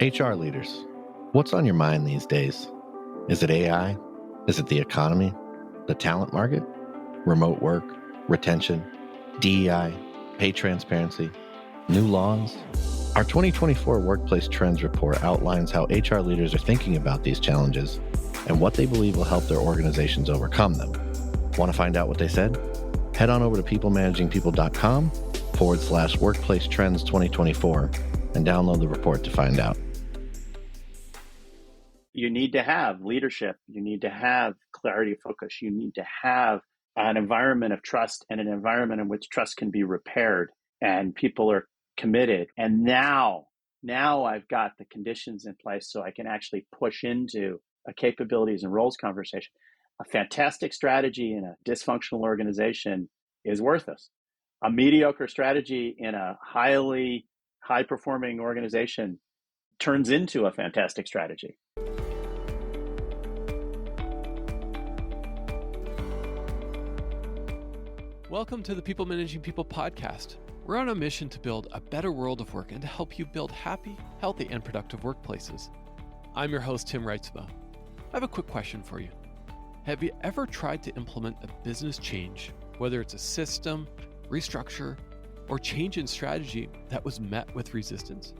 HR leaders, what's on your mind these days? Is it AI? Is it the economy? The talent market? Remote work? Retention? DEI? Pay transparency? New laws? Our 2024 Workplace Trends Report outlines how HR leaders are thinking about these challenges and what they believe will help their organizations overcome them. Want to find out what they said? Head on over to peoplemanagingpeople.com/Workplace Trends 2024 and download the report to find out. You need to have leadership. You need to have clarity of focus. You need to have an environment of trust and an environment in which trust can be repaired and people are committed. And now I've got the conditions in place so I can actually push into a capabilities and roles conversation. A fantastic strategy in a dysfunctional organization is worthless. A mediocre strategy in a high-performing organization turns into a fantastic strategy. Welcome to the People Managing People podcast. We're on a mission to build a better world of work and to help you build happy, healthy, and productive workplaces. I'm your host, Tim Reitsma. I have a quick question for you. Have you ever tried to implement a business change, whether it's a system, restructure, or change in strategy that was met with resistance?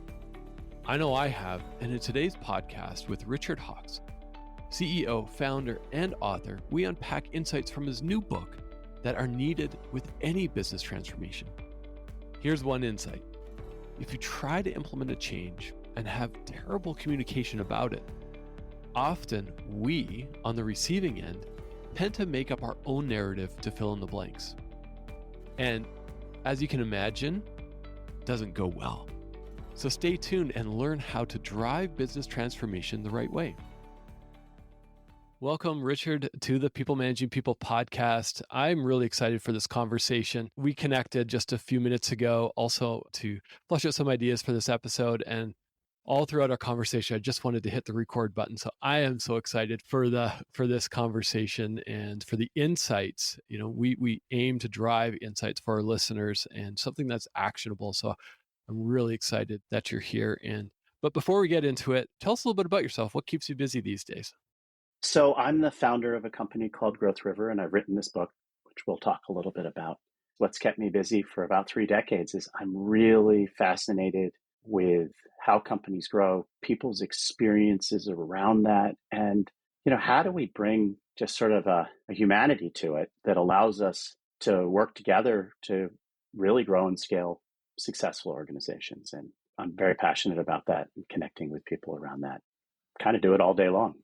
I know I have, and in today's podcast with Richard Hawkes, CEO, founder, and author, we unpack insights from his new book that are needed with any business transformation. Here's one insight. If you try to implement a change and have terrible communication about it, often we, on the receiving end, tend to make up our own narrative to fill in the blanks. And as you can imagine, it doesn't go well. So stay tuned and learn how to drive business transformation the right way. Welcome, Richard, to the People Managing People podcast. I'm really excited for this conversation. We connected just a few minutes ago also to flesh out some ideas for this episode. And all throughout our conversation, I just wanted to hit the record button. So I am so excited for this conversation and for the insights. You know, we aim to drive insights for our listeners and something that's actionable. So I'm really excited that you're here. But before we get into it, tell us a little bit about yourself. What keeps you busy these days? So I'm the founder of a company called Growth River, and I've written this book, which we'll talk a little bit about. What's kept me busy for about 3 decades is I'm really fascinated with how companies grow, people's experiences around that, and how do we bring just sort of a humanity to it that allows us to work together to really grow and scale successful organizations. And I'm very passionate about that and connecting with people around that. Kind of do it all day long.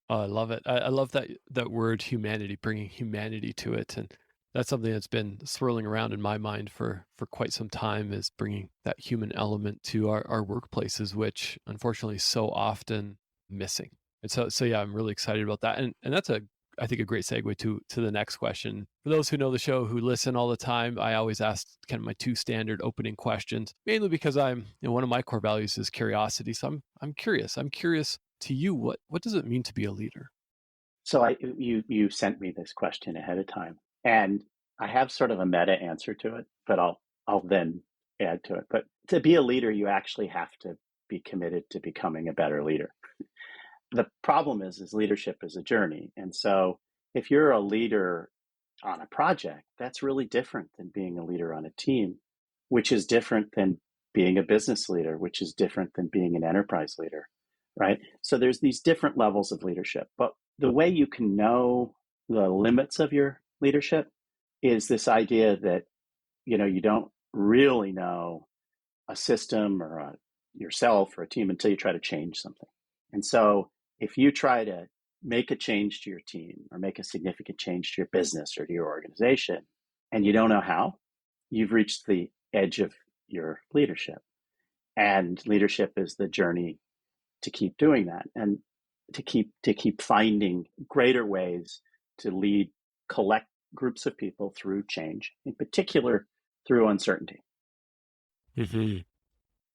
Oh, I love it. I love that word humanity, bringing humanity to it. And that's something that's been swirling around in my mind for quite some time, is bringing that human element to our workplaces, which unfortunately is so often missing. And so yeah, I'm really excited about that. And that's I think a great segue to the next question. For those who know the show, who listen all the time, I always ask kind of my 2 standard opening questions, mainly because one of my core values is curiosity. So I'm curious. I'm curious to you, what does it mean to be a leader? So you sent me this question ahead of time, and I have sort of a meta answer to it, but I'll then add to it. But to be a leader, you actually have to be committed to becoming a better leader. The problem is leadership is a journey. And so if you're a leader on a project, that's really different than being a leader on a team, which is different than being a business leader, which is different than being an enterprise leader, right? So there's these different levels of leadership. But the way you can know the limits of your leadership is this idea that, you don't really know a system or yourself or a team until you try to change something. And so if you try to make a change to your team or make a significant change to your business or to your organization, and you don't know how, you've reached the edge of your leadership. And leadership is the journey to keep doing that and to keep finding greater ways to lead, collect groups of people through change, in particular through uncertainty. Mm-hmm.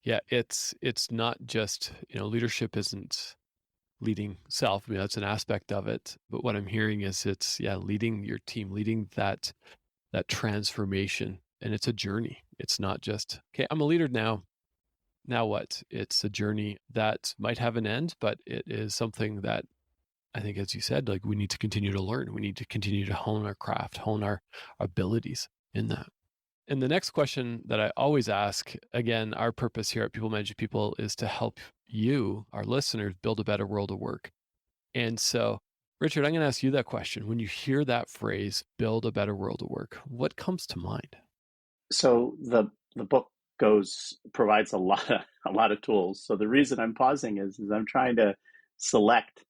Yeah, it's not just, leadership isn't leading self. I mean, that's an aspect of it. But what I'm hearing is it's leading your team, leading that transformation. And it's a journey. It's not just, okay, I'm a leader now. now what? It's a journey that might have an end, but it is something that I think, as you said, like we need to continue to learn. We need to continue to hone our craft, hone our abilities in that. And the next question that I always ask, again, our purpose here at People Managing People is to help you, our listeners, build a better world of work. And so, Richard, I'm going to ask you that question. When you hear that phrase, build a better world of work, what comes to mind? So the book provides a lot of tools. So the reason I'm pausing is I'm trying to select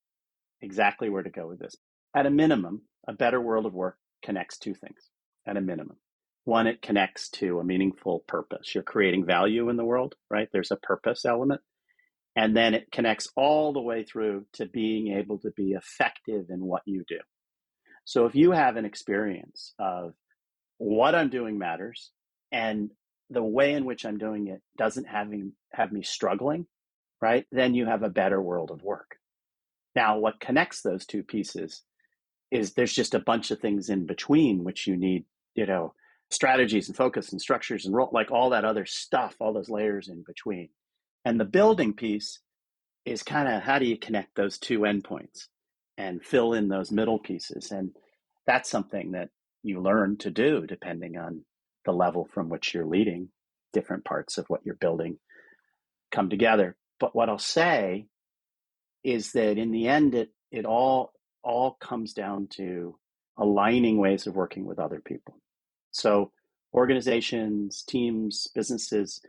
exactly where to go with this. At a minimum, a better world of work connects two things. At a minimum, one, it connects to a meaningful purpose. You're creating value in the world, right? There's a purpose element. And then it connects all the way through to being able to be effective in what you do. So if you have an experience of what I'm doing matters and the way in which I'm doing it doesn't have me struggling, right? Then you have a better world of work. Now, what connects those two pieces is there's just a bunch of things in between which you need, strategies and focus and structures and like all that other stuff, all those layers in between. And the building piece is kind of how do you connect those two endpoints and fill in those middle pieces. And that's something that you learn to do depending on the level from which you're leading. Different parts of what you're building come together. But what I'll say is that in the end, it all comes down to aligning ways of working with other people. So organizations, teams, businesses,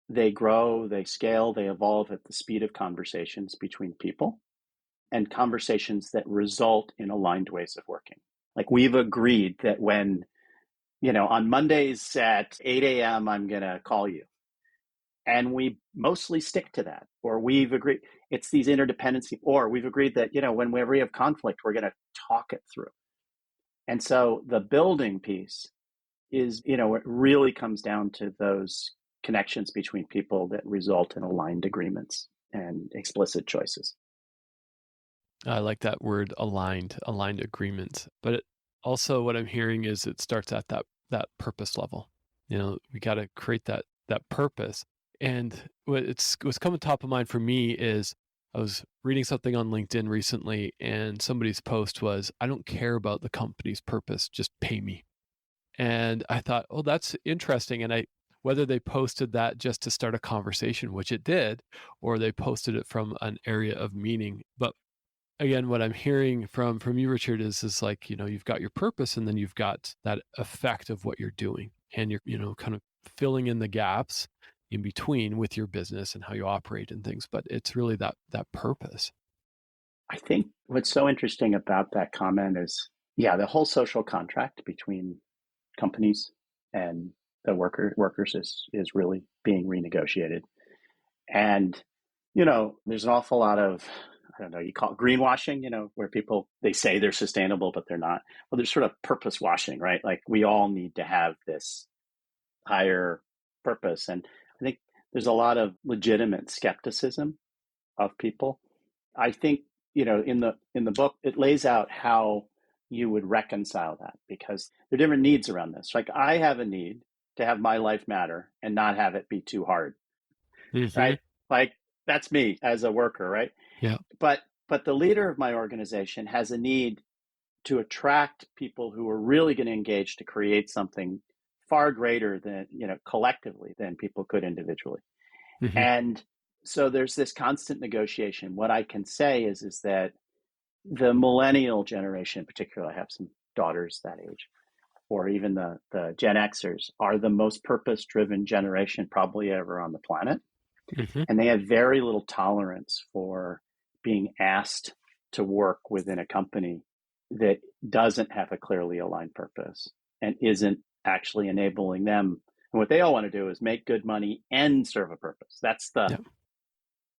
they grow, they scale, they evolve at the speed of conversations between people and conversations that result in aligned ways of working. Like we've agreed that when, on Mondays at 8 a.m., I'm going to call you. And we mostly stick to that, or we've agreed it's these interdependency, or we've agreed that, whenever we have conflict, we're going to talk it through. And so the building piece is, it really comes down to those connections between people that result in aligned agreements and explicit choices. I like that word, aligned agreements. But also what I'm hearing is it starts at that purpose level. We got to create that purpose. And what's coming top of mind for me is I was reading something on LinkedIn recently, and somebody's post was, I don't care about the company's purpose, just pay me. And I thought, oh, that's interesting. And whether they posted that just to start a conversation, which it did, or they posted it from an area of meaning. But again, what I'm hearing from you, Richard, is like, you've got your purpose and then you've got that effect of what you're doing. And you're, kind of filling in the gaps in between with your business and how you operate and things. But it's really that purpose. I think what's so interesting about that comment is, the whole social contract between companies and the workers is really being renegotiated. And, there's an awful lot of, I don't know, you call it greenwashing, where people, they say they're sustainable, but they're not. Well, there's sort of purpose washing, right? Like we all need to have this higher purpose. And I think there's a lot of legitimate skepticism of people. I think, in the book, it lays out how you would reconcile that, because there are different needs around this. Like I have a need to have my life matter and not have it be too hard, right? Like that's me as a worker, right? Yeah. But the leader of my organization has a need to attract people who are really going to engage to create something far greater than, collectively than people could individually. Mm-hmm. And so there's this constant negotiation. What I can say is that the millennial generation in particular, I have some daughters that age, or even the Gen Xers, are the most purpose-driven generation probably ever on the planet. Mm-hmm. And they have very little tolerance for being asked to work within a company that doesn't have a clearly aligned purpose and isn't actually enabling them. And what they all want to do is make good money and serve a purpose. That's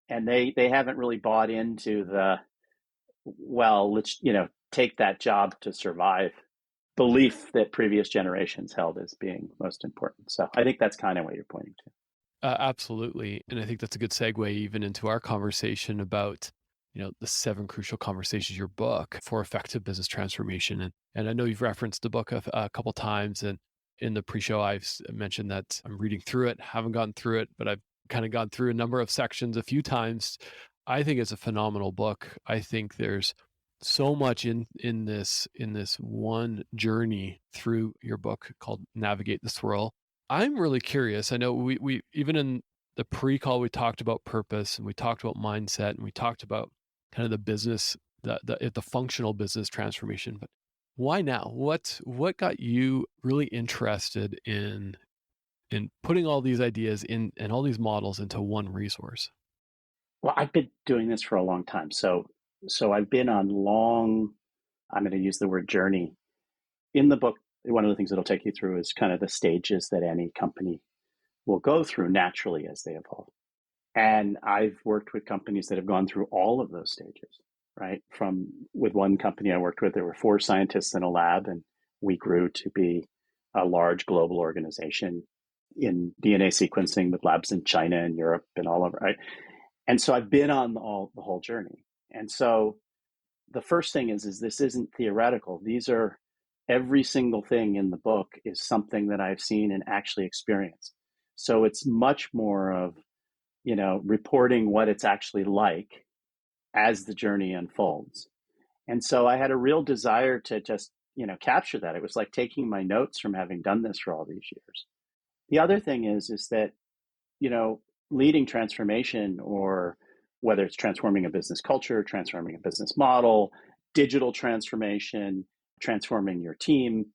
and they haven't really bought into let's, take that job to survive belief that previous generations held as being most important. So I think that's kind of what you're pointing to. Absolutely. And I think that's a good segue even into our conversation about, the 7 crucial conversations, your book for effective business transformation. And I know you've referenced the book a couple times, and in the pre-show, I've mentioned that I'm reading through it, haven't gotten through it, but I've kind of gone through a number of sections a few times. I think it's a phenomenal book. I think there's so much in this one journey through your book called Navigate the Swirl. I'm really curious. I know we even in the pre-call, we talked about purpose and we talked about mindset and we talked about kind of the business, the functional business transformation. But why now? What got you really interested in putting all these ideas in and all these models into one resource? Well, I've been doing this for a long time. So I've been on I'm going to use the word journey. In the book, one of the things it'll take you through is kind of the stages that any company will go through naturally as they evolve. And I've worked with companies that have gone through all of those stages, right? With one company I worked with, there were 4 scientists in a lab, and we grew to be a large global organization in DNA sequencing with labs in China and Europe and all over, right? And so I've been on the whole journey. And so the first thing is this isn't theoretical. These are every single thing in the book is something that I've seen and actually experienced. So it's much more of, reporting what it's actually like as the journey unfolds. And so I had a real desire to just, capture that. It was like taking my notes from having done this for all these years. The other thing is that, leading transformation, or whether it's transforming a business culture, transforming a business model, digital transformation, transforming your team,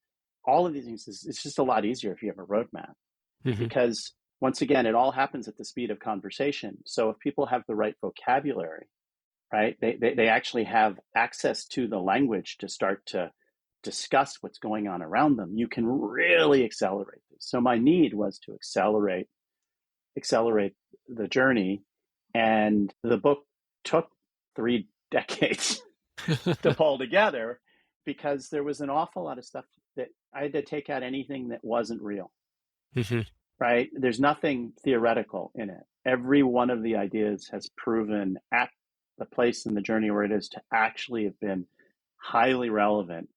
all of these things, it's just a lot easier if you have a roadmap. Mm-hmm. Because once again, it all happens at the speed of conversation. So if people have the right vocabulary, right, they actually have access to the language to start to discuss what's going on around them, you can really accelerate this. So my need was to accelerate the journey. And the book took 3 decades to pull together, because there was an awful lot of stuff that I had to take out anything that wasn't real, mm-hmm. right? There's nothing theoretical in it. Every one of the ideas has proven at the place in the journey where it is to actually have been highly relevant,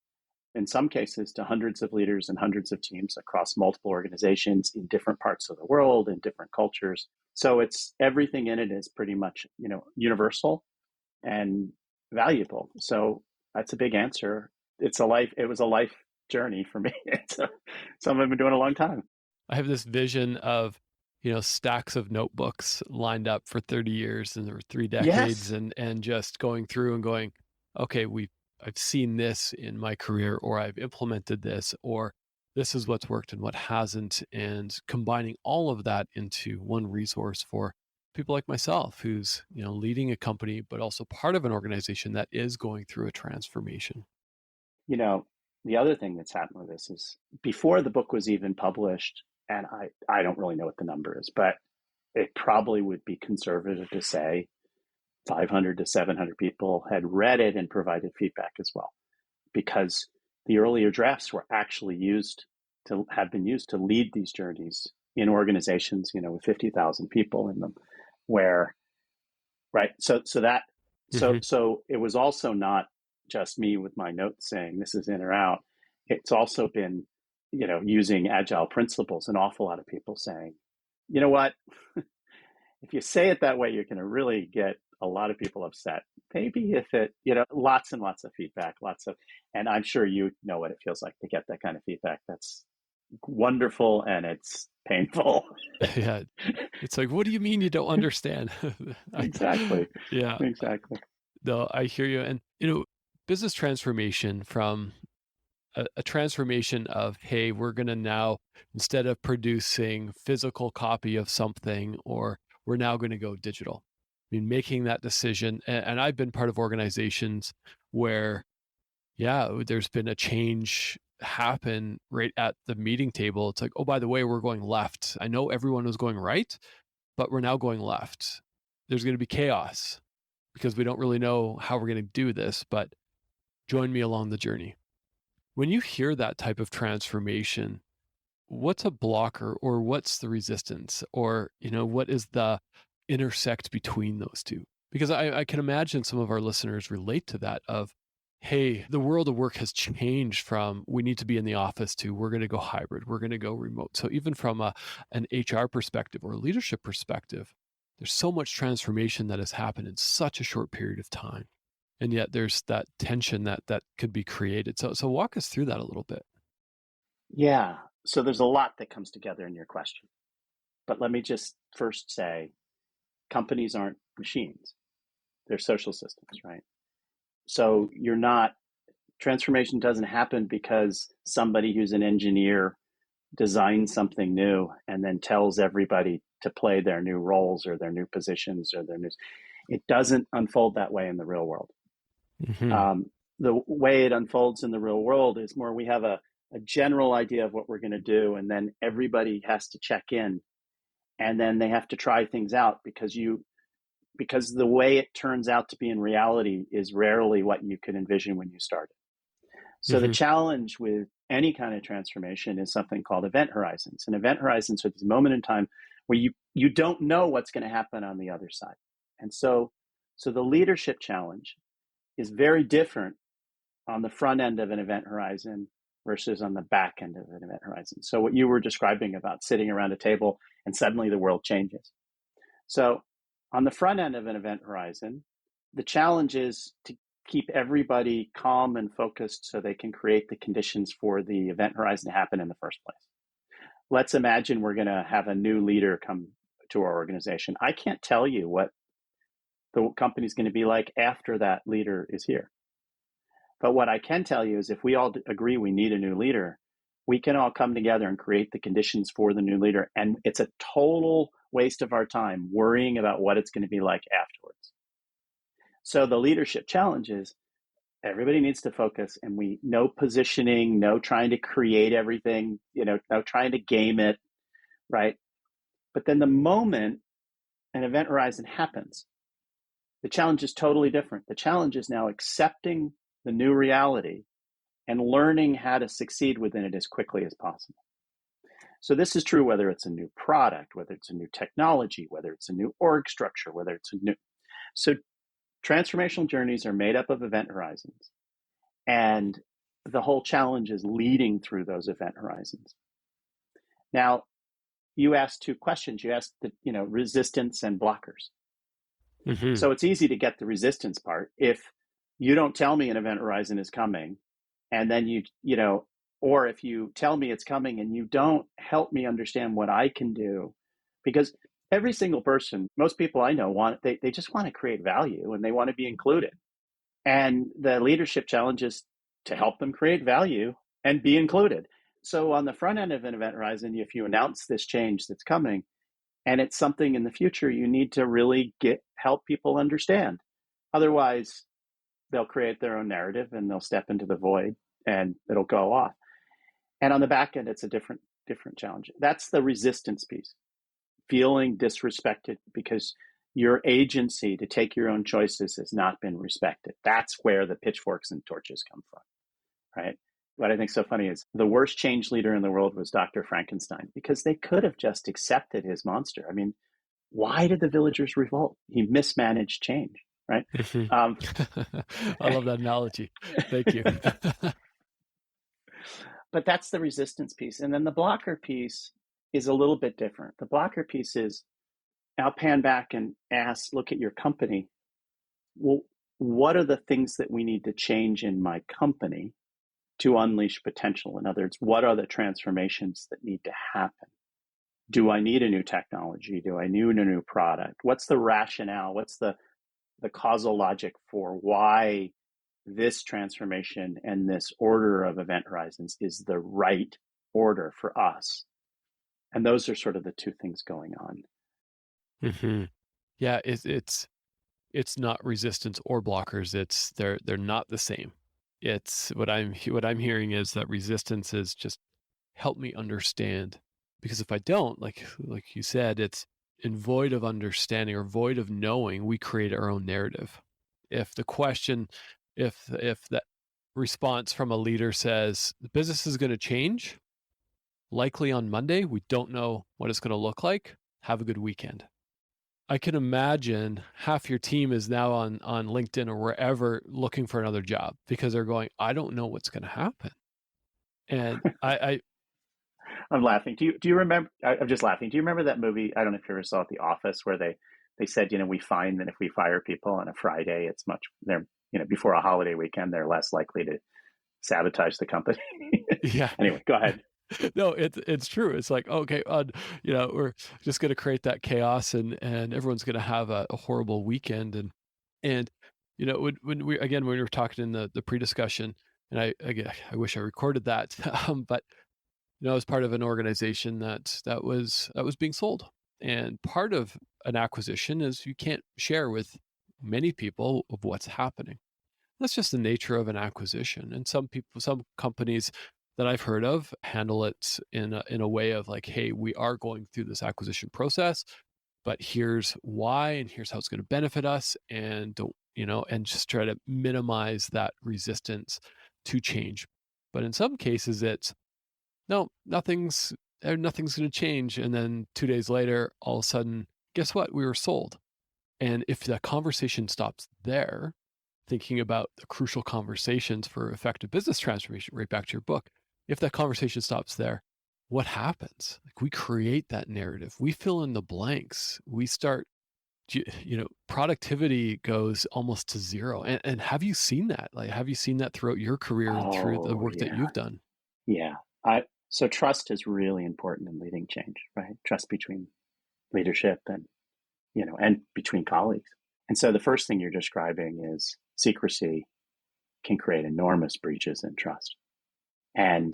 in some cases, to hundreds of leaders and hundreds of teams across multiple organizations in different parts of the world, in different cultures. So it's everything in it is pretty much, universal and valuable. So that's a big answer. It was a life journey for me. It's something I've been doing a long time. I have this vision of, stacks of notebooks lined up for 30 years and there were 3 decades. Yes. and just going through and going, okay, I've seen this in my career, or I've implemented this, or this is what's worked and what hasn't, and combining all of that into one resource for people like myself, who's, leading a company, but also part of an organization that is going through a transformation. The other thing that's happened with this is, before the book was even published, and I don't really know what the number is, but it probably would be conservative to say 500 to 700 people had read it and provided feedback as well, because the earlier drafts were actually have been used to lead these journeys in organizations, with 50,000 people in them, where, right. So it was also not just me with my notes saying this is in or out. It's also been, using agile principles, an awful lot of people saying, you know what, if you say it that way, you're going to really get a lot of people upset. Maybe if it, lots and lots of feedback, and I'm sure you know what it feels like to get that kind of feedback. That's wonderful, and it's painful. Yeah. It's like, what do you mean you don't understand? Exactly. Yeah. Exactly. No, I hear you. And, business transformation, from a transformation of, hey, we're going to now, instead of producing physical copy of something, or we're now going to go digital. I mean, making that decision. And I've been part of organizations where, there's been a change happen right at the meeting table. It's like, oh, by the way, we're going left. I know everyone was going right, but we're now going left. There's going to be chaos because we don't really know how we're going to do this, but join me along the journey. When you hear that type of transformation, what's a blocker, or what's the resistance, or, what is the intersect between those two? Because I can imagine some of our listeners relate to that of, hey, the world of work has changed from we need to be in the office to we're going to go hybrid, we're going to go remote. So even from an HR perspective or a leadership perspective, there's so much transformation that has happened in such a short period of time. And yet there's that tension that could be created. So walk us through that a little bit. Yeah. So there's a lot that comes together in your question. But let me just first say, companies aren't machines. They're social systems, right? So transformation doesn't happen because somebody who's an engineer designs something new and then tells everybody to play their new roles or their new positions or it doesn't unfold that way in the real world. Mm-hmm. The way it unfolds in the real world is more we have a general idea of what we're going to do, and then everybody has to check in, and then they have to try things out because the way it turns out to be in reality is rarely what you could envision when you started. So the challenge with any kind of transformation is something called event horizons. And event horizons are this moment in time where you don't know what's going to happen on the other side. And so the leadership challenge is very different on the front end of an event horizon versus on the back end of an event horizon. So what you were describing about sitting around a table and suddenly the world changes. So on the front end of an event horizon, the challenge is to keep everybody calm and focused so they can create the conditions for the event horizon to happen in the first place. Let's imagine we're going to have a new leader come to our organization. I can't tell you what the company's going to be like after that leader is here. But what I can tell you is if we all agree we need a new leader, we can all come together and create the conditions for the new leader. And it's a total waste of our time worrying about what it's going to be like afterwards. So the leadership challenge is everybody needs to focus, and no positioning, no trying to create everything, no trying to game it, right? But then the moment an event horizon happens, the challenge is totally different. The challenge is now accepting the new reality and learning how to succeed within it as quickly as possible. So this is true whether it's a new product, whether it's a new technology, whether it's a new org structure, whether it's a new... So transformational journeys are made up of event horizons. And the whole challenge is leading through those event horizons. Now, you asked two questions. You asked resistance and blockers. Mm-hmm. So it's easy to get the resistance part. If you don't tell me an event horizon is coming, and then or if you tell me it's coming and you don't help me understand what I can do, because every single person, most people I know they just want to create value and they want to be included. And the leadership challenge is to help them create value and be included. So on the front end of an event horizon, if you announce this change that's coming, and it's something in the future, you need to really help people understand. Otherwise, they'll create their own narrative and they'll step into the void and it'll go off. And on the back end, it's a different challenge. That's the resistance piece. Feeling disrespected because your agency to take your own choices has not been respected. That's where the pitchforks and torches come from, right? What I think is so funny is the worst change leader in the world was Dr. Frankenstein, because they could have just accepted his monster. I mean, why did the villagers revolt? He mismanaged change, right? I love that analogy. Thank you. But that's the resistance piece. And then the blocker piece is a little bit different. The blocker piece is, I'll pan back and look at your company. Well, what are the things that we need to change in my company to unleash potential? In other words, what are the transformations that need to happen? Do I need a new technology? Do I need a new product? What's the rationale? What's the causal logic for why this transformation and this order of event horizons is the right order for us? And those are sort of the two things going on. Mm-hmm. Yeah, it's not resistance or blockers. They're not the same. It's what I'm hearing is that resistance is just help me understand, because if I don't, like you said, it's in void of understanding or void of knowing, we create our own narrative. If the question, if that response from a leader says the business is going to change, likely on Monday, we don't know what it's going to look like. Have a good weekend. I can imagine half your team is now on LinkedIn or wherever looking for another job because they're going, I don't know what's going to happen. And I'm laughing. Do you remember? I'm just laughing. Do you remember that movie? I don't know if you ever saw it, The Office, where they said, we find that if we fire people on a Friday, they're before a holiday weekend, they're less likely to sabotage the company. yeah. Anyway, go ahead. No, it's true. It's like, okay, we're just going to create that chaos and everyone's going to have a horrible weekend. And when we were talking in the pre-discussion, and I wish I recorded that, but I was part of an organization that was being sold. And part of an acquisition is you can't share with many people of what's happening. That's just the nature of an acquisition. And some companies that I've heard of handle it in a way of like, hey, we are going through this acquisition process, but here's why, and here's how it's going to benefit us, and and just try to minimize that resistance to change. But in some cases, it's no, nothing's going to change, and then 2 days later, all of a sudden, guess what? We were sold. And if the conversation stops there, thinking about the crucial conversations for effective business transformation, right back to your book, if that conversation stops there, what happens? Like, we create that narrative. We fill in the blanks. We start, productivity goes almost to zero. And have you seen that? Like, have you seen that throughout your career and through the work that you've done? Yeah. So trust is really important in leading change, right? Trust between leadership and between colleagues. And so the first thing you're describing is secrecy can create enormous breaches in trust. And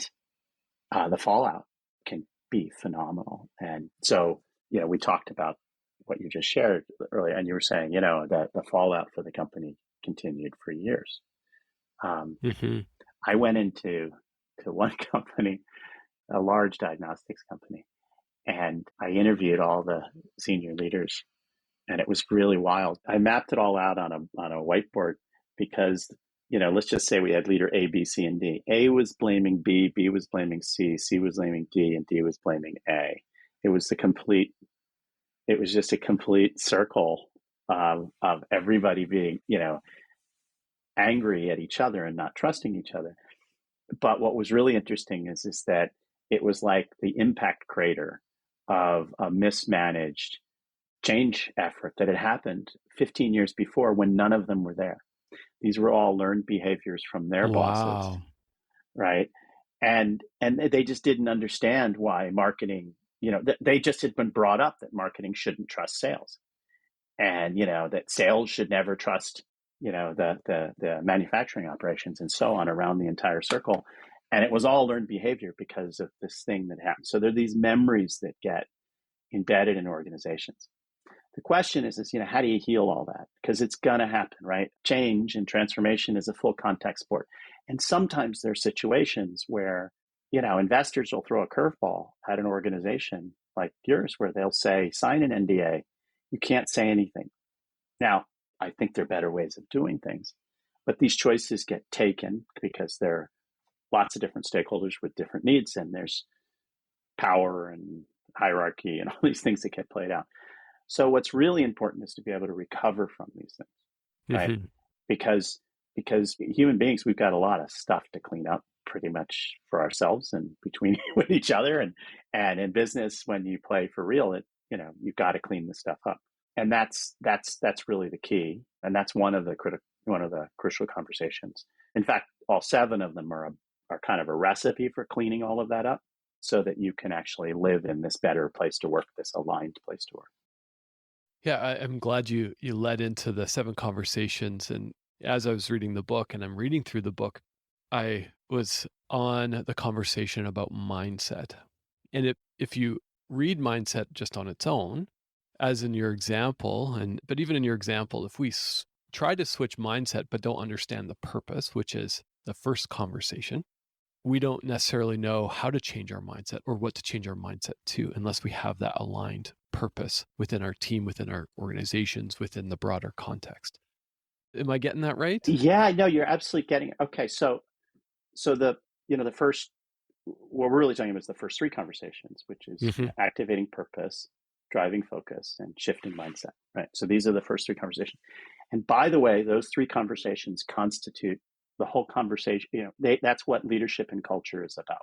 the fallout can be phenomenal. And so, we talked about what you just shared earlier, and you were saying, that the fallout for the company continued for years. I went into one company, a large diagnostics company, and I interviewed all the senior leaders, and it was really wild. I mapped it all out on a whiteboard because, let's just say we had leader A, B, C, and D. A was blaming B, B was blaming C, C was blaming D, and D was blaming A. It was just a complete circle of everybody being, angry at each other and not trusting each other. But what was really interesting is that it was like the impact crater of a mismanaged change effort that had happened 15 years before when none of them were there. These were all learned behaviors from their bosses, right? And they just didn't understand why marketing, they just had been brought up that marketing shouldn't trust sales, and that sales should never trust the manufacturing operations, and so on around the entire circle. And it was all learned behavior because of this thing that happened. So there are these memories that get embedded in organizations. The question is, how do you heal all that? Because it's going to happen, right? Change and transformation is a full contact sport. And sometimes there are situations where, investors will throw a curveball at an organization like yours where they'll say, sign an NDA. You can't say anything. Now, I think there are better ways of doing things, but these choices get taken because there are lots of different stakeholders with different needs, and there's power and hierarchy and all these things that get played out. So what's really important is to be able to recover from these things, right? Because human beings, we've got a lot of stuff to clean up pretty much for ourselves and between with each other. And in business, when you play for real, you've got to clean this stuff up. And that's really the key. And that's one of the crucial conversations. In fact, all 7 of them are kind of a recipe for cleaning all of that up so that you can actually live in this better place to work, this aligned place to work. Yeah, I'm glad you led into the 7 conversations. And as I was reading the book, and I'm reading through the book, I was on the conversation about mindset. And if you read mindset just on its own, as in your example, but even in your example, if we try to switch mindset but don't understand the purpose, which is the first conversation, we don't necessarily know how to change our mindset or what to change our mindset to unless we have that aligned purpose within our team, within our organizations, within the broader context. Am I getting that right? Yeah, no, you're absolutely getting it. Okay, so the first, what we're really talking about is the first 3 conversations, which is activating purpose, driving focus, and shifting mindset, right? So these are the first three conversations. And by the way, those three conversations constitute the whole conversation. That's what leadership and culture is about.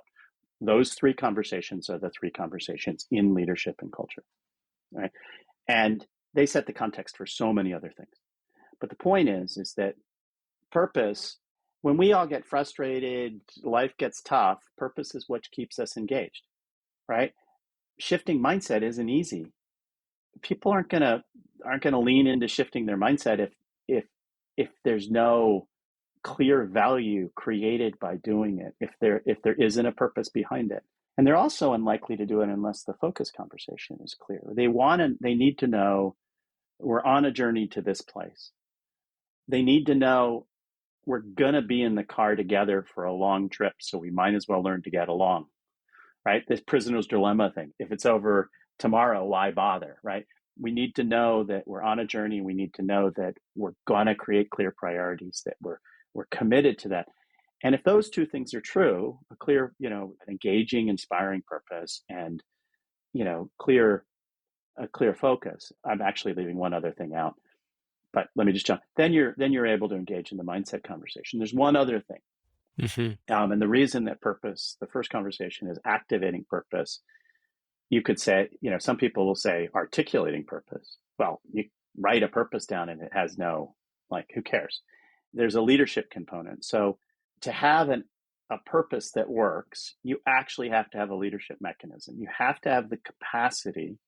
Those three conversations are the three conversations in leadership and culture, right? And they set the context for so many other things. But the point is that purpose, when we all get frustrated, life gets tough, purpose is what keeps us engaged, right? Shifting mindset isn't easy. People aren't gonna lean into shifting their mindset if there's no clear value created by doing it, if there isn't a purpose behind it. And they're also unlikely to do it unless the focus conversation is clear. They need to know we're on a journey to this place. They need to know we're gonna be in the car together for a long trip, so we might as well learn to get along, right? This prisoner's dilemma thing. If it's over tomorrow, why bother, right? We need to know that we're on a journey. We need to know that we're gonna create clear priorities, that we're committed to that. And if those two things are true, a clear, an engaging, inspiring purpose, and a clear focus. I'm actually leaving one other thing out, but let me just jump. Then you're able to engage in the mindset conversation. There's one other thing, and the reason that purpose, the first conversation, is activating purpose. You could say, some people will say articulating purpose. Well, you write a purpose down and it has no, who cares? There's a leadership component. So to have a purpose that works, you actually have to have a leadership mechanism. You have to have the capacity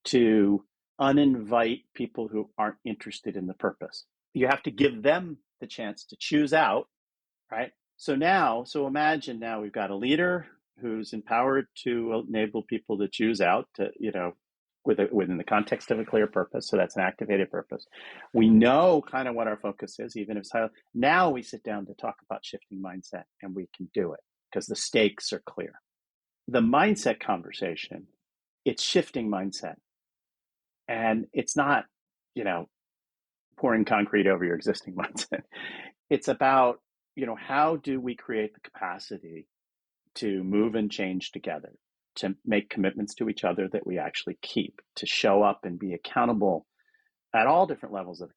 to uninvite people who aren't interested in the purpose. You have to give them the chance to choose out, right? So imagine now we've got a leader who's empowered to enable people to choose out, to, within the context of a clear purpose. So that's an activated purpose. We know kind of what our focus is, even if it's high. Now we sit down to talk about shifting mindset, and we can do it because the stakes are clear. The mindset conversation, it's shifting mindset. And it's not, pouring concrete over your existing mindset. It's about, how do we create the capacity to move and change together, to make commitments to each other that we actually keep, to show up and be accountable at all different levels of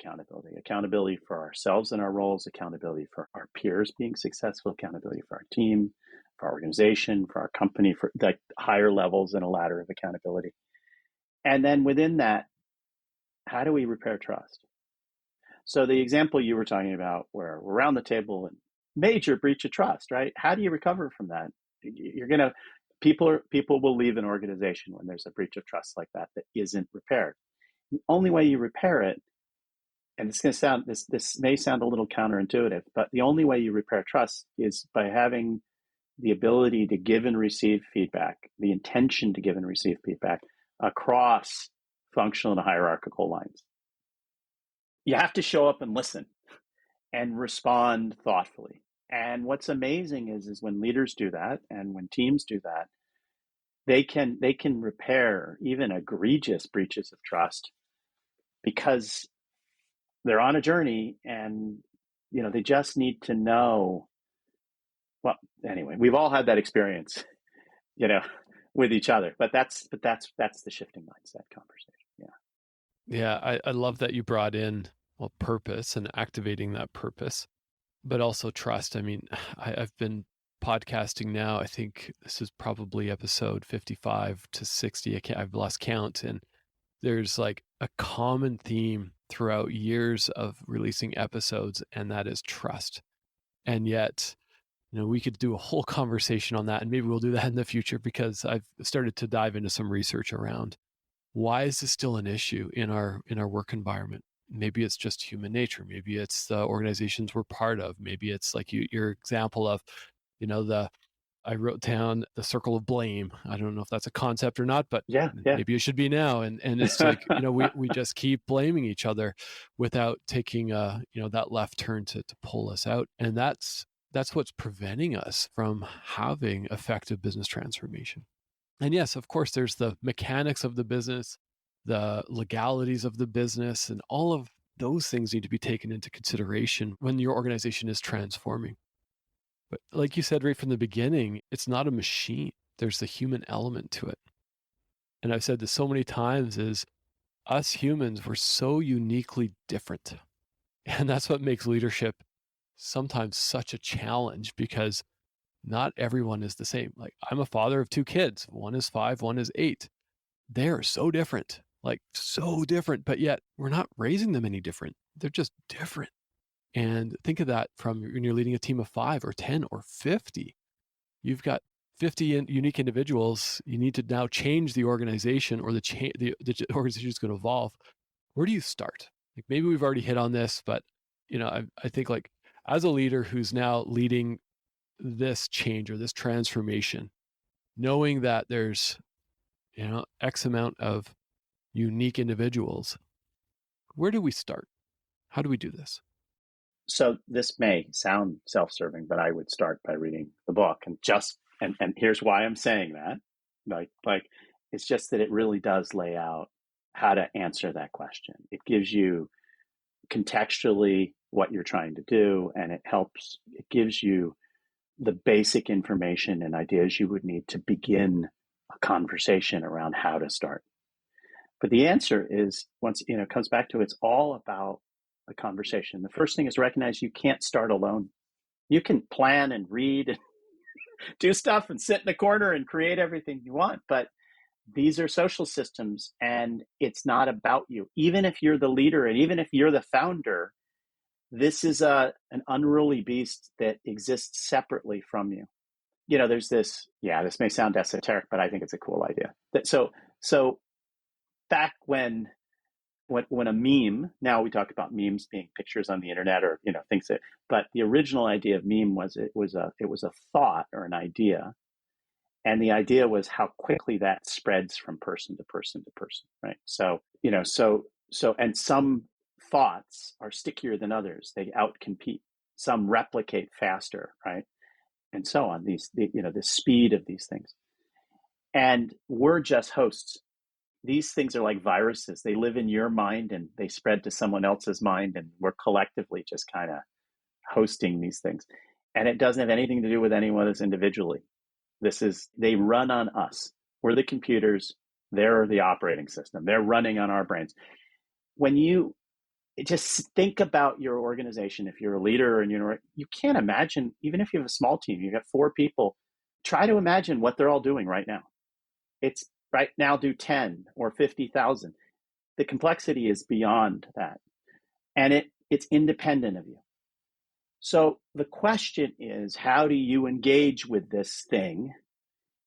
accountability for ourselves and our roles, accountability for our peers being successful, accountability for our team, for our organization, for our company, for the higher levels in a ladder of accountability. And then within that, how do we repair trust? So the example you were talking about, where we're around the table and major breach of trust, right? How do you recover from that? People will leave an organization when there's a breach of trust like that isn't repaired. The only way you repair it, and it's going to sound, this may sound a little counterintuitive, but the only way you repair trust is by having the ability to give and receive feedback, the intention to give and receive feedback across functional and hierarchical lines. You have to show up and listen and respond thoughtfully. And what's amazing is when leaders do that, and when teams do that, they can repair even egregious breaches of trust because they're on a journey, and they just need to know. Well, anyway, we've all had that experience, with each other. But that's the shifting mindset conversation. Yeah, I love that you brought in purpose and activating that purpose, but also trust. I mean, I've been podcasting now. I think this is probably episode 55 to 60. I've lost count. And there's like a common theme throughout years of releasing episodes, and that is trust. And yet, we could do a whole conversation on that, and maybe we'll do that in the future, because I've started to dive into some research around why is this still an issue in our work environment. Maybe it's just human nature. Maybe it's the organizations we're part of. Maybe it's like your example of, I wrote down the circle of blame. I don't know if that's a concept or not, but maybe it should be now. And it's like, we just keep blaming each other without taking that left turn to pull us out. And that's what's preventing us from having effective business transformation. And yes, of course, there's the mechanics of the business, the legalities of the business, and all of those things need to be taken into consideration when your organization is transforming. But like you said right from the beginning, it's not a machine. There's the human element to it. and I've said this so many times, is us humans, we're so uniquely different. And that's what makes leadership sometimes such a challenge, because not everyone is the same. Like, I'm a father of 2 kids. One is 5, one is 8. They're so different, like so different, but yet we're not raising them any different. They're just different. And think of that from when you're leading a team of 5 or 10 or 50. You've got 50 unique individuals. You need to now change the organization, or the organization is going to evolve. Where do you start? Like, maybe we've already hit on this, but I think, like, as a leader who's now leading this change or this transformation, knowing that there's X amount of unique individuals, where do we start? How do we do this? So this may sound self-serving, but I would start by reading the book, and here's why I'm saying that. Like it's just that it really does lay out how to answer that question. It gives you contextually what you're trying to do, and it gives you the basic information and ideas you would need to begin a conversation around how to start. But the answer is, once it comes back to, it's all about a conversation. The first thing is recognize you can't start alone. You can plan and read and do stuff and sit in the corner and create everything you want, but these are social systems, and it's not about you. Even if you're the leader and even if you're the founder, this is an unruly beast that exists separately from you. There's this may sound esoteric, but I think it's a cool idea. So back when a meme, now we talk about memes being pictures on the internet or things but the original idea of meme was it was a thought or an idea, and the idea was how quickly that spreads from person to person to person, right? So and some thoughts are stickier than others. They outcompete. Some replicate faster, right? And so on. The speed of these things, and we're just hosts. These things are like viruses. They live in your mind and they spread to someone else's mind, and we're collectively just kind of hosting these things. And it doesn't have anything to do with any of us individually. They run on us. We're the computers. They're the operating system. They're running on our brains. When you just think about your organization, if you're a leader and you can't imagine, even if you have a small team, you've got 4 people, try to imagine what they're all doing right now. It's right now do 10 or 50,000. The complexity is beyond that. And it's independent of you. So the question is, how do you engage with this thing?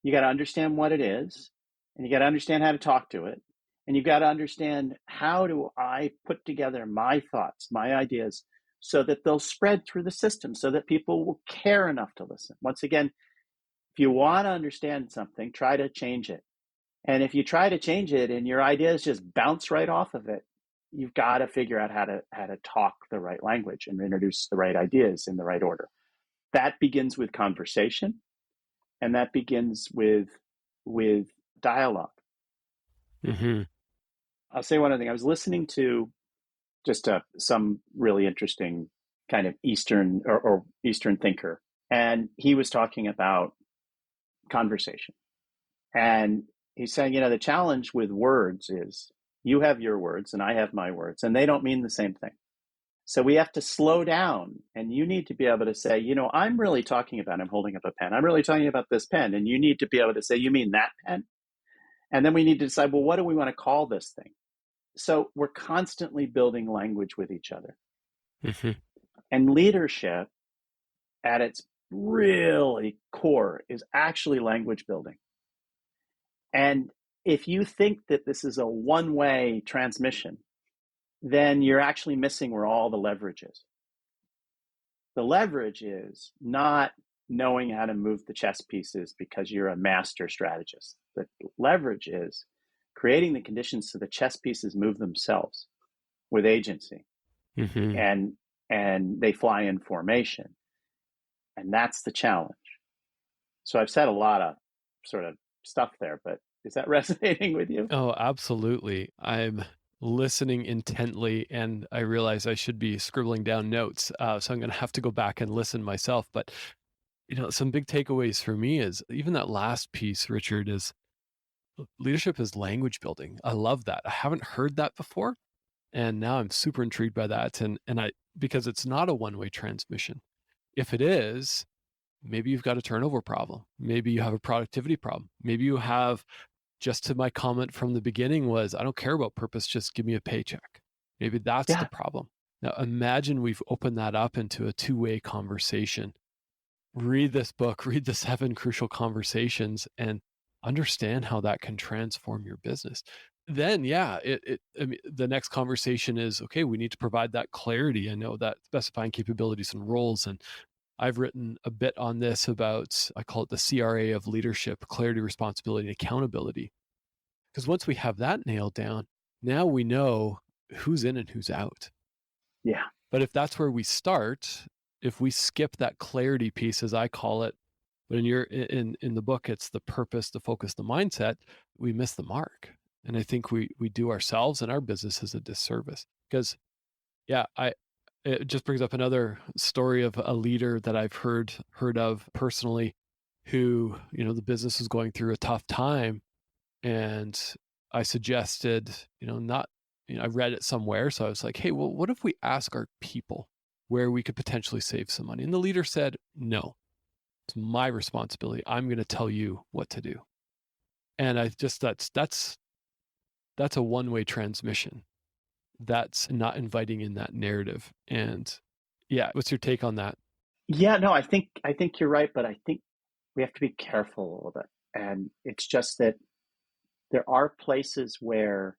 You got to understand what it is, and you got to understand how to talk to it. And you've got to understand, how do I put together my thoughts, my ideas, so that they'll spread through the system, so that people will care enough to listen. Once again, if you want to understand something, try to change it. And if you try to change it and your ideas just bounce right off of it, you've got to figure out how to talk the right language and introduce the right ideas in the right order. That begins with conversation, and that begins with dialogue. Mm-hmm. I'll say one other thing. I was listening to just some really interesting kind of Eastern or Eastern thinker, and he was talking about conversation. And he's saying, the challenge with words is you have your words and I have my words, and they don't mean the same thing. So we have to slow down, and you need to be able to say, I'm really talking about, I'm holding up a pen. I'm really talking about this pen. And you need to be able to say, you mean that pen? And then we need to decide, well, what do we want to call this thing? So we're constantly building language with each other. Mm-hmm. And leadership at its really core is actually language building. And if you think that this is a one-way transmission, then you're actually missing where all the leverage is. The leverage is not knowing how to move the chess pieces because you're a master strategist. The leverage is creating the conditions so the chess pieces move themselves with agency. Mm-hmm. And they fly in formation. And that's the challenge. So I've said a lot of sort of stuff there, but is that resonating with you? Oh, absolutely. I'm listening intently, and I realize I should be scribbling down notes. So I'm going to have to go back and listen myself. But, some big takeaways for me is even that last piece, Richard, is leadership is language building. I love that. I haven't heard that before. And now I'm super intrigued by that. Because it's not a one-way transmission. If it is, maybe you've got a turnover problem. Maybe you have a productivity problem. Maybe you have, just to my comment from the beginning was, I don't care about purpose, just give me a paycheck. Maybe that's the problem. Now imagine we've opened that up into a two-way conversation. Read this book, read the 7 Crucial Conversations, and understand how that can transform your business. Then, the next conversation is, okay, we need to provide that clarity. I know that specifying capabilities and roles. And I've written a bit on this about, I call it the CRA of leadership: clarity, responsibility, and accountability. Because once we have that nailed down, now we know who's in and who's out. Yeah. But if that's where we start, if we skip that clarity piece, as I call it, but in the book, it's the purpose, the focus, the mindset, we miss the mark. And I think we do ourselves and our businesses a disservice. Because, it just brings up another story of a leader that I've heard of personally, who, the business was going through a tough time. And I suggested, I read it somewhere. So I was like, hey, well, what if we ask our people where we could potentially save some money? And the leader said, no, it's my responsibility. I'm going to tell you what to do. And I just, that's a one-way transmission. That's not inviting in that narrative. And what's your take on that? Yeah, no, I think you're right, but I think we have to be careful a little bit. And it's just that there are places where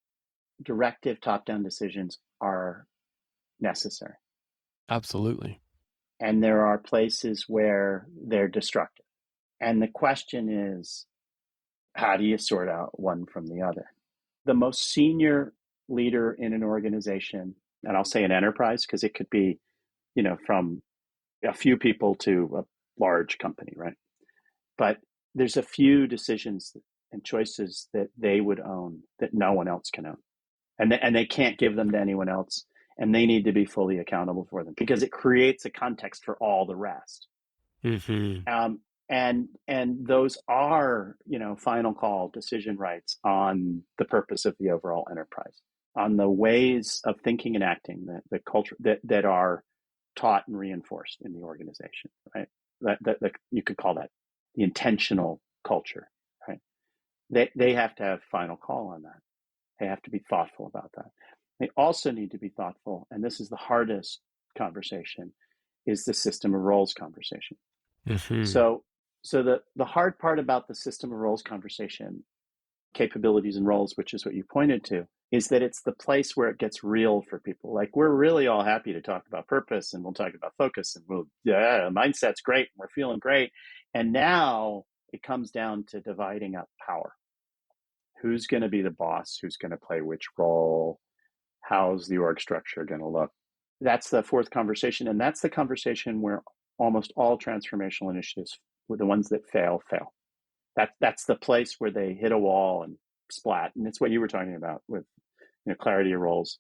directive top-down decisions are necessary. Absolutely. And there are places where they're destructive. And the question is, how do you sort out one from the other? The most senior leader in an organization, and I'll say an enterprise, because it could be, from a few people to a large company, right? But there's a few decisions and choices that they would own that no one else can own. And they can't give them to anyone else. And they need to be fully accountable for them, because it creates a context for all the rest. Mm-hmm. And those are, final call decision rights on the purpose of the overall enterprise, on the ways of thinking and acting, the culture that are taught and reinforced in the organization, right? That you could call that the intentional culture, right? They have to have final call on that. They have to be thoughtful about that. They also need to be thoughtful, and this is the hardest conversation, is the system of roles conversation. Mm-hmm. So the hard part about the system of roles conversation, capabilities and roles, which is what you pointed to, is that it's the place where it gets real for people. Like, we're really all happy to talk about purpose, and we'll talk about focus, and mindset's great, and we're feeling great. And now it comes down to dividing up power. Who's going to be the boss? Who's going to play which role? How's the org structure going to look? That's the fourth conversation. And that's the conversation where almost all transformational initiatives, the ones that fail. That's the place where they hit a wall and splat. And it's what you were talking about with clarity of roles.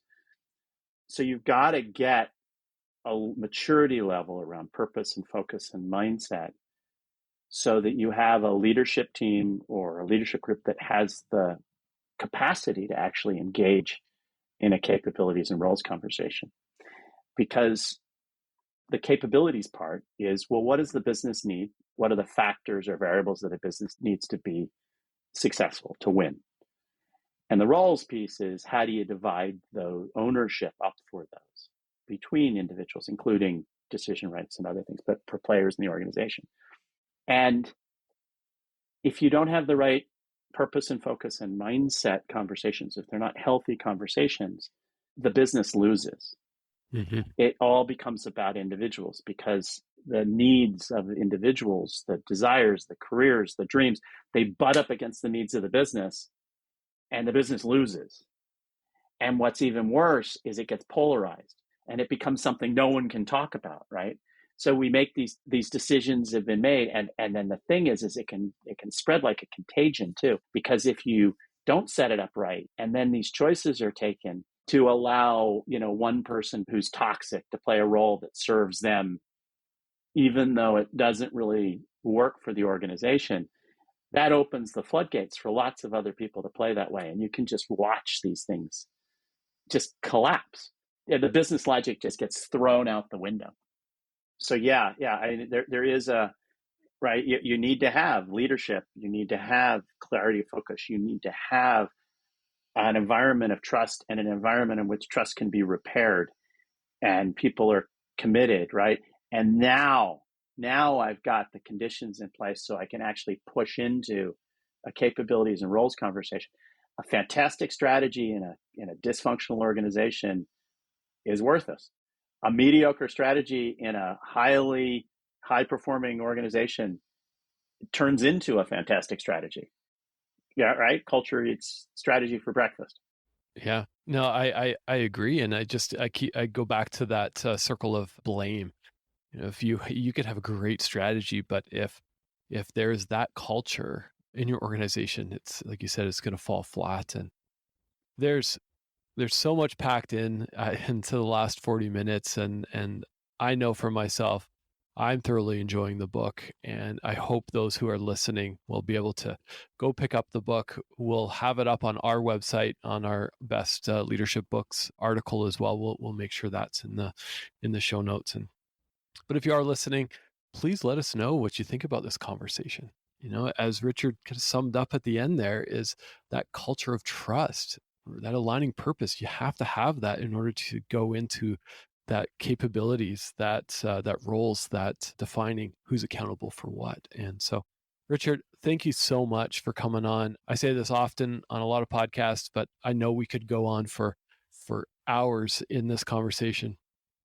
So you've got to get a maturity level around purpose and focus and mindset, so that you have a leadership team or a leadership group that has the capacity to actually engage in a capabilities and roles conversation. Because the capabilities part is, well, what does the business need? What are the factors or variables that a business needs to be successful, to win? And the roles piece is, how do you divide the ownership up for those between individuals, including decision rights and other things, but for players in the organization? And if you don't have the right purpose and focus and mindset conversations, if they're not healthy conversations, the business loses. Mm-hmm. It all becomes about individuals, because the needs of individuals, the desires, the careers, the dreams, they butt up against the needs of the business, and the business loses. And what's even worse is it gets polarized, and it becomes something no one can talk about, right? So we make these decisions have been made, and then the thing is it can spread like a contagion too, because if you don't set it up right, and then these choices are taken to allow one person who's toxic to play a role that serves them, even though it doesn't really work for the organization, that opens the floodgates for lots of other people to play that way. And you can just watch these things just collapse. Yeah, the business logic just gets thrown out the window. So there is a, right, you need to have leadership, you need to have clarity of focus, you need to have an environment of trust and an environment in which trust can be repaired and people are committed, right? And now I've got the conditions in place so I can actually push into a capabilities and roles conversation. A fantastic strategy in a dysfunctional organization is worthless. A mediocre strategy in a high performing organization turns into a fantastic strategy. Yeah, right. Culture eats strategy for breakfast. Yeah, no, I agree, and I go back to that circle of blame. If you could have a great strategy, but if there's that culture in your organization, it's like you said, it's going to fall flat. And there's so much packed into the last 40 minutes, and I know for myself, I'm thoroughly enjoying the book, and I hope those who are listening will be able to go pick up the book. We'll have it up on our website on our best leadership books article as well. We'll make sure that's in the show notes. But if you are listening, please let us know what you think about this conversation. As Richard kind of summed up at the end, there is that culture of trust, that aligning purpose. You have to have that in order to go into that capabilities, that roles, that defining who's accountable for what. And so, Richard, thank you so much for coming on. I say this often on a lot of podcasts, but I know we could go on for hours in this conversation.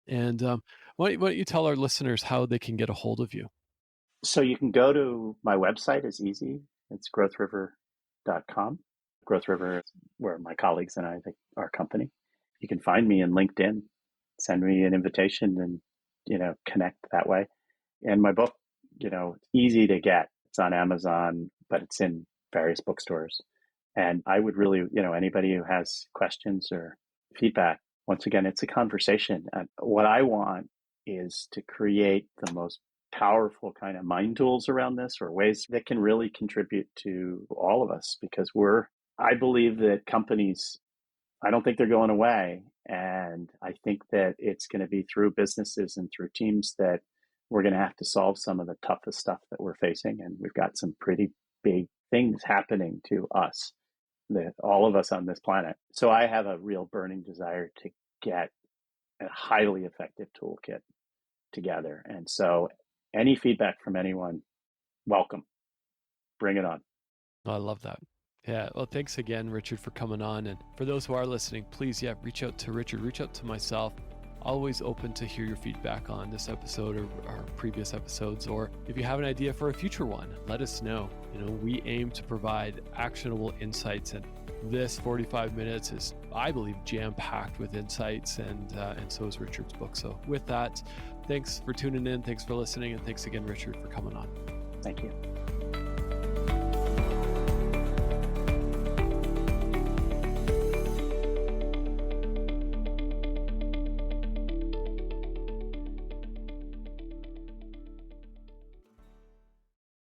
And why don't you tell our listeners how they can get a hold of you? So you can go to my website. It's easy. It's growthriver.com. Growth River is where my colleagues and I, our company. You can find me in LinkedIn. Send me an invitation and, connect that way. And my book, it's easy to get. It's on Amazon, but it's in various bookstores. And I would really, anybody who has questions or feedback, once again, it's a conversation. And what I want is to create the most powerful kind of mind tools around this, or ways that can really contribute to all of us, because I believe that companies, I don't think they're going away. And I think that it's going to be through businesses and through teams that we're going to have to solve some of the toughest stuff that we're facing. And we've got some pretty big things happening to us, that all of us on this planet. So I have a real burning desire to get a highly effective toolkit together. And so any feedback from anyone, welcome. Bring it on. I love that. Yeah. Well, thanks again, Richard, for coming on. And for those who are listening, please, reach out to Richard, reach out to myself. Always open to hear your feedback on this episode or previous episodes. Or if you have an idea for a future one, let us know. We aim to provide actionable insights, and this 45 minutes is, I believe, jam-packed with insights, and so is Richard's book. So with that, thanks for tuning in. Thanks for listening. And thanks again, Richard, for coming on. Thank you.